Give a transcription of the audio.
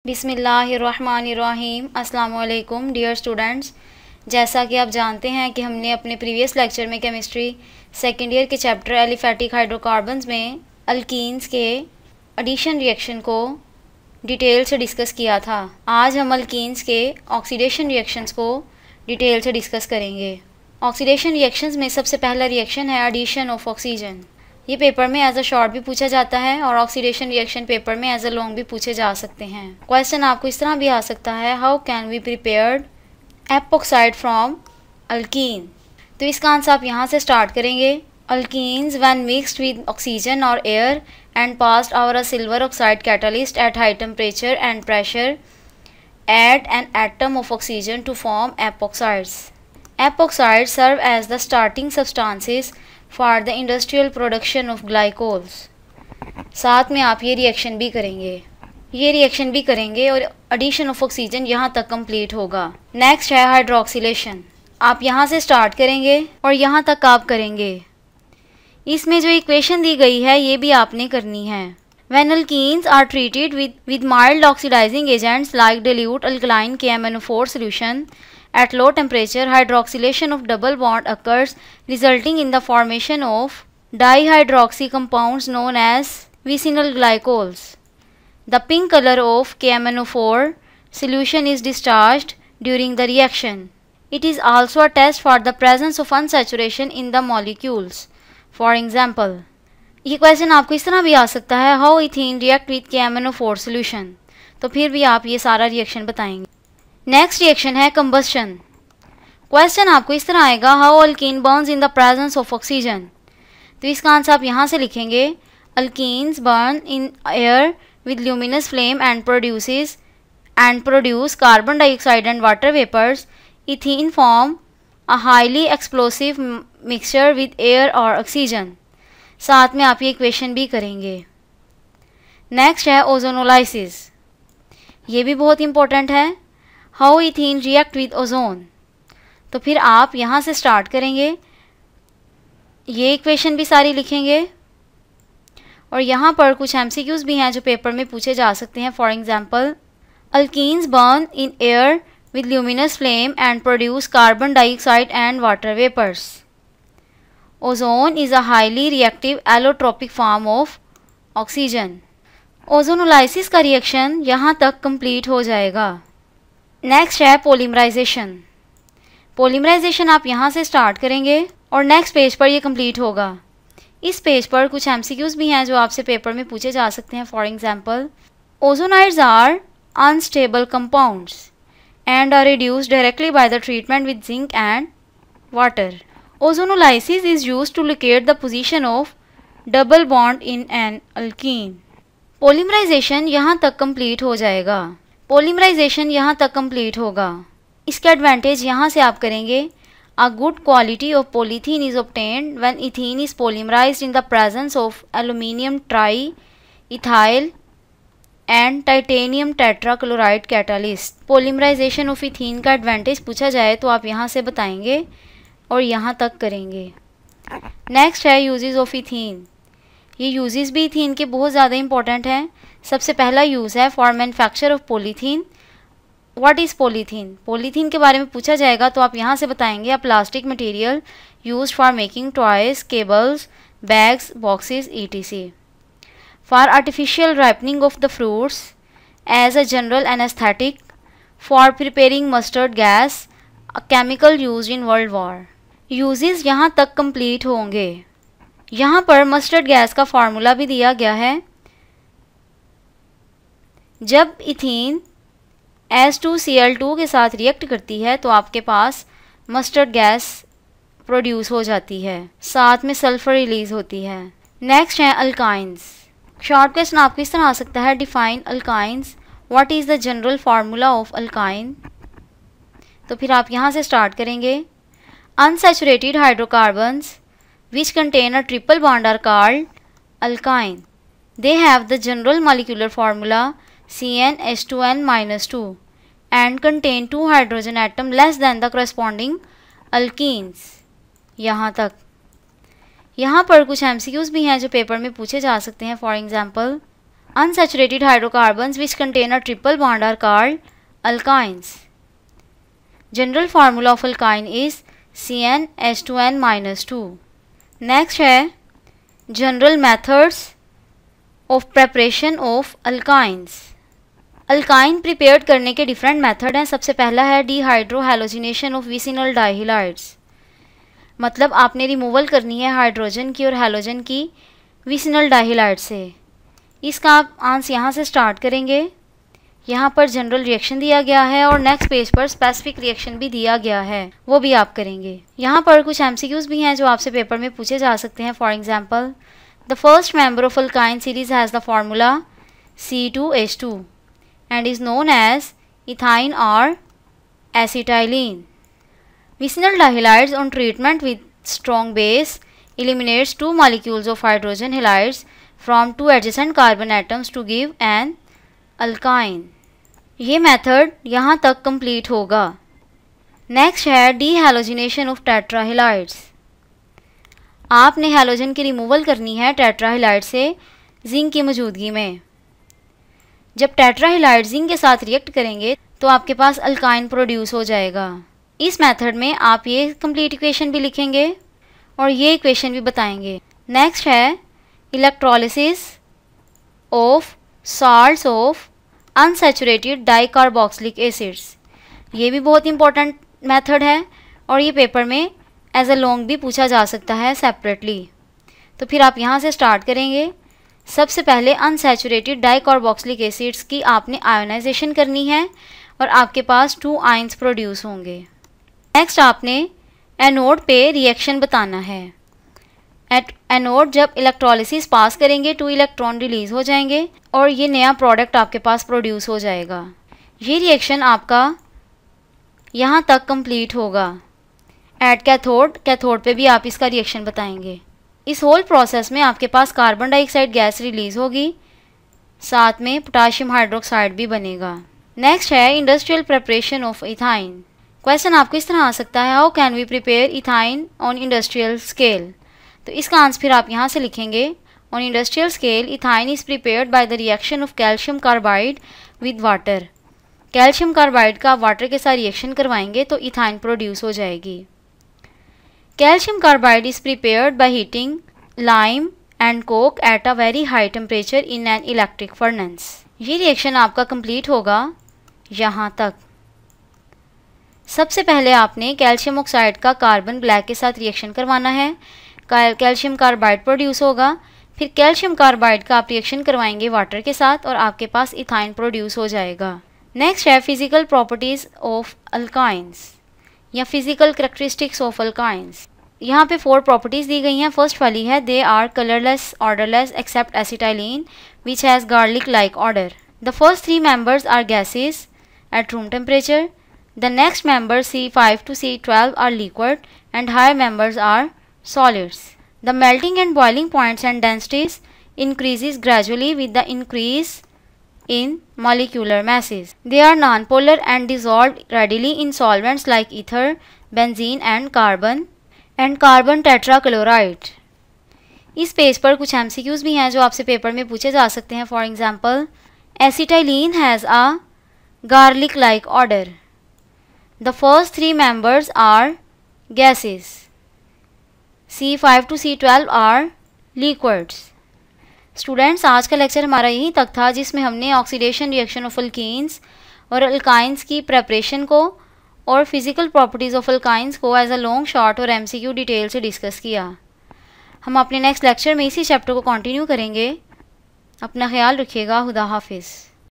बिस्मिल्लाहिर्रहमानिर्रहीम। अस्सलाम वालेकुम डियर स्टूडेंट्स। जैसा कि आप जानते हैं कि हमने अपने प्रीवियस लेक्चर में केमिस्ट्री सेकेंड ईयर के चैप्टर एलिफेटिक हाइड्रोकार्बन्स में अल्कीन्स के एडिशन रिएक्शन को डिटेल से डिस्कस किया था। आज हम अल्कीन्स के ऑक्सीडेशन रिएक्शंस को डिटेल से डिस्कस करेंगे। ऑक्सीडेशन रिएक्शंस में सबसे पहला रिएक्शन है एडिशन ऑफ ऑक्सीजन। ये पेपर में एज अ शॉर्ट भी पूछा जाता है और ऑक्सीडेशन रिएक्शन पेपर में एज अ लॉन्ग भी पूछे जा सकते हैं। क्वेश्चन आपको इस तरह भी आ सकता है, how can we prepared epoxide from alkene. तो इसका आंसर आप यहाँ से स्टार्ट करेंगे। Alkenes when mixed with oxygen और air and passed over a silver oxide catalyst at high temperature and pressure add an atom of oxygen to form epoxides. Epoxides serve as the starting substances for the industrial production of glycols. साथ में आप ये reaction भी करेंगे और addition of oxygen यहाँ तक complete होगा। नेक्स्ट है हाइड्रोक्सिलेशन। आप यहाँ से स्टार्ट करेंगे और यहाँ तक आप करेंगे। इसमें जो इक्वेशन दी गई है ये भी आपने करनी है। When alkenes are treated with mild oxidizing agents like dilute alkaline KMnO4 solution at low temperature, hydroxylation of double bond occurs, resulting in the formation of dihydroxy compounds known as vicinal glycols. The pink color of KMnO4 solution is discharged during the reaction. It is also a test for the presence of unsaturation in the molecules. For example, ये question आपको इस तरह भी आ सकता है, how ethene react with KMnO4 solution. तो फिर भी आप ये सारा रिएक्शन बताएंगे। नेक्स्ट रिएक्शन है कंबस्शन। क्वेश्चन आपको इस तरह आएगा, how alkene burns in the presence of oxygen. तो इसका आंसर आप यहाँ से लिखेंगे, alkenes burn in air with luminous flame and produce carbon dioxide and water vapours. Ethene form a highly explosive mixture with air और oxygen. साथ में आप ये इक्वेशन भी करेंगे। नेक्स्ट है ओजोनोलाइसिस। ये भी बहुत इंपॉर्टेंट है, how ethene react with ozone. तो फिर आप यहाँ से स्टार्ट करेंगे, ये इक्वेशन भी सारी लिखेंगे और यहाँ पर कुछ MCQs भी हैं जो पेपर में पूछे जा सकते हैं। For example, alkenes burn in air with luminous flame and produce carbon dioxide and water vapours. Ozone is a highly reactive allotropic form of oxygen. Ozonolysis का रिएक्शन यहाँ तक कंप्लीट हो जाएगा। नेक्स्ट है पोलीमराइजेशन। पोलीमराइजेशन आप यहाँ से start करेंगे और नेक्स्ट पेज पर ये कंप्लीट होगा। इस पेज पर कुछ MCQs भी हैं जो आपसे पेपर में पूछे जा सकते हैं। For example, ozonides are unstable compounds and are reduced directly by the treatment with zinc and water. Ozonolysis is used to locate the position of double bond in an alkene. Polymerization यहाँ तक complete हो जाएगा। Polymerization यहाँ तक complete होगा। इसके advantage यहाँ से आप करेंगे, A good quality of polythene is obtained when ethene is polymerized in the presence of aluminium triethyl and titanium tetrachloride catalyst. Polymerization of ethene का एडवांटेज पूछा जाए तो आप यहाँ से बताएंगे और यहाँ तक करेंगे। नेक्स्ट है यूजेस ऑफ इथीन। ये यूजेस भी इथीन के बहुत ज़्यादा इंपॉर्टेंट हैं। सबसे पहला यूज़ है for manufacture of polythene. What is polythene? Polythene के बारे में पूछा जाएगा तो आप यहाँ से बताएंगे, a plastic material used for making toys, cables, bags, boxes etc. For artificial ripening of the fruits, as a general anaesthetic, for preparing mustard gas, a chemical used in world war. Uses यहाँ तक complete होंगे। यहाँ पर mustard gas का formula भी दिया गया है। जब इथीन H2Cl2 के साथ रिएक्ट करती है तो आपके पास मस्टर्ड गैस प्रोड्यूस हो जाती है, साथ में सल्फर रिलीज होती है। नेक्स्ट है अल्काइंस। शॉर्ट क्वेश्चन आपको इस तरह आ सकता है, define alkynes, what is the general formula of alkyne. तो फिर आप यहाँ से स्टार्ट करेंगे। Unsaturated hydrocarbons which contain a triple bond are called alkyne. They have the general molecular formula CnH2n-2 and contain 2 hydrogen atoms less than the corresponding alkenes. यहाँ तक। यहाँ पर कुछ MCQs भी हैं जो पेपर में पूछे जा सकते हैं। For example, Unsaturated hydrocarbons which contain a triple bond are called alkynes. General formula of alkyne is CnH2n-2. Next है general methods of preparation of alkynes. Alkyne prepared करने के डिफरेंट मेथड हैं. सबसे पहला है डिहाइड्रोहेलोजिनेशन ऑफ विसिनल डाइहिलाइड्स. मतलब आपने removal करनी है हाइड्रोजन की और हैलोजन की विसिनल डाइहिलाइड से. इसका आप आंसर यहाँ से स्टार्ट करेंगे. यहाँ पर जनरल रिएक्शन दिया गया है और नेक्स्ट पेज पर स्पेसिफिक रिएक्शन भी दिया गया है, वो भी आप करेंगे. यहाँ पर कुछ एमसीक्यूज भी हैं जो आपसे पेपर में पूछे जा सकते हैं. For example, the first member of alkyne series has the formula C2H2 and is known as ethine or acetylene. Vicinal dihalides on treatment with strong base eliminates two molecules of hydrogen halides from two adjacent carbon atoms to give an alkyne. ये method यहाँ तक complete होगा. Next है डीहैलोजिनेशन of टेट्राहेलाइड्स. आपने halogen की removal करनी है टेट्राहेलाइड से जिंक की मौजूदगी में. जब टेट्राहेलाइड जिंक के साथ रिएक्ट करेंगे तो आपके पास अल्काइन प्रोड्यूस हो जाएगा. इस मेथड में आप ये कंप्लीट इक्वेशन भी लिखेंगे और ये इक्वेशन भी बताएंगे. नेक्स्ट है electrolysis of salts of unsaturated dicarboxylic acids. ये भी बहुत इंपॉर्टेंट मेथड है और ये पेपर में एज अ लॉन्ग भी पूछा जा सकता है सेपरेटली. तो फिर आप यहाँ से स्टार्ट करेंगे. सबसे पहले अनसैचुरेटेड डाइकार्बोक्सिलिक एसिड्स की आपने आयोनाइजेशन करनी है और आपके पास 2 आयंस प्रोड्यूस होंगे. नेक्स्ट आपने एनोड पे रिएक्शन बताना है. एनोड जब इलेक्ट्रोलिसिस पास करेंगे 2 इलेक्ट्रॉन रिलीज हो जाएंगे और ये नया प्रोडक्ट आपके पास प्रोड्यूस हो जाएगा. ये रिएक्शन आपका यहाँ तक कंप्लीट होगा. एट कैथोड पे भी आप इसका रिएक्शन बताएंगे. इस होल प्रोसेस में आपके पास कार्बन डाइऑक्साइड गैस रिलीज होगी, साथ में पोटाशियम हाइड्रोक्साइड भी बनेगा. नेक्स्ट है industrial preparation of ethyne. Question आपको इस तरह आ सकता है, how can we prepare ethyne on industrial scale. तो इसका आंसर फिर आप यहाँ से लिखेंगे. On industrial scale ethyne is prepared by the reaction of calcium carbide with water. Calcium carbide का वाटर के साथ रिएक्शन करवाएंगे तो इथाइन प्रोड्यूस हो जाएगी. Calcium carbide is prepared by heating lime and coke at a very high temperature in an electric furnace. ये reaction आपका complete होगा यहाँ तक. सबसे पहले आपने कैल्शियम ऑक्साइड का कार्बन ब्लैक के साथ रिएक्शन करवाना है. कैल्शियम कार्बाइड प्रोड्यूस होगा. फिर कैल्शियम कार्बाइड का आप रिएक्शन करवाएंगे वाटर के साथ और आपके पास इथाइन प्रोड्यूस हो जाएगा. नेक्स्ट है फिजिकल प्रॉपर्टीज ऑफ अल्काइंस या फिजिकल करेक्टरिस्टिक्स ऑफ अल्काइंस. यहाँ पे 4 प्रॉपर्टीज़ दी गई हैं. फर्स्ट वाली है they are colourless odourless except acetylene which has garlic like odour. The first 3 members are gases at room temperature. The next member C5 to C12 are liquid and higher members are solids. The melting and boiling points and densities increases gradually with the increase in molecular masses. They are nonpolar and dissolved readily in solvents like ether, benzene and carbon tetrachloride. इस page पर कुछ MCQs भी हैं जो आपसे paper में पूछे जा सकते हैं. For example, acetylene has a garlic like odor. The first 3 members are gases. C5 to C12 are liquids. Students, आज का लेक्चर हमारा यहीं तक था जिसमें हमने ऑक्सीडेशन रिएक्शन ऑफ अल्कीन्स और अल्काइंस की प्रेपरेशन को और फिजिकल प्रॉपर्टीज़ ऑफ अल्काइंस को एज अ लॉन्ग शॉर्ट और MCQ डिटेल से डिस्कस किया. हम अपने नेक्स्ट लेक्चर में इसी चैप्टर को कंटिन्यू करेंगे. अपना ख्याल रखिएगा. खुदा हाफिज़.